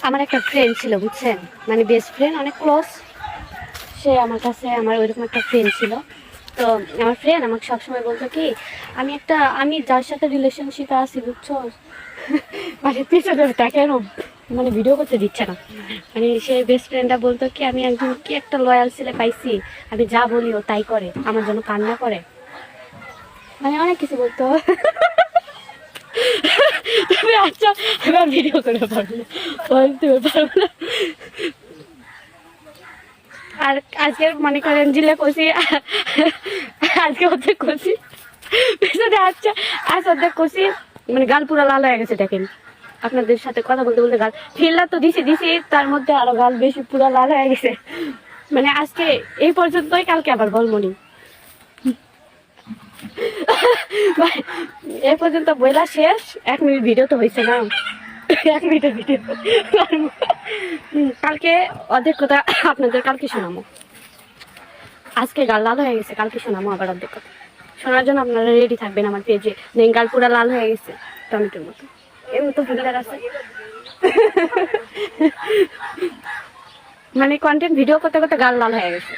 আমার একটা ফ্রেন্ড ছিল বুঝছেন, মানে বেস্ট ফ্রেন্ড, অনেক ক্লোজ। সে আমার কাছে আমার ওইরকম একটা ফ্রেন্ড ছিল। তো আমার ফ্রেন্ড আমাকে সবসময় বলতো কি, আমি যার সাথে রিলেশনশিপে আছি বুঝছো, মানে পিছনে কেন মানে ভিডিও করতে দিচ্ছে না। মানে সে বেস্ট ফ্রেন্ডটা বলতো কি, আমি একজন কি একটা লয়াল ছেলে পাইছি, আমি যা বলি ও তাই করে, আমার জন্য কান্না করে, মানে অনেক কিছু বলতো। তুমি আচ্ছা, আমি ভিডিও করে পারবো না, বলতে পারবো না। আর আজকে মনে করেন জিলে কষি, আজকে অর্ধেক কষি পেছনে আচ্ছা, আজ অর্ধেক কষি, মানে গাল পুরো লাল হয়ে গেছে দেখেন। আপনাদের সাথে কথা বলতে বলতে গাল ফিল্লার তো দিছি, তার মধ্যে আরো গাল বেশি পুরো লাল হয়ে গেছে। মানে আজকে এই পর্যন্তই, কালকে আবার বলমনি। এই পর্যন্ত বইলা শেষ। 1 মিনিট ভিডিও তো হয়েছে না, 1 মিনিটের ভিডিও। কালকে অর্ধেক কথা আপনাদের কালকে শোনাবো। আজকে গাল লাল হয়ে গেছে, কালকে শোনাবো আবার অর্ধেক কথা। শোনার জন্য আপনারা রেডি থাকবেন আমার পেজে। নেই গাল পুরা লাল হয়ে গেছে টমেটোর মতো, এর মতো ফিল্টার আছে। মানে কন্টেন্ট ভিডিও করতে করতে গাল লাল হয়ে গেছে।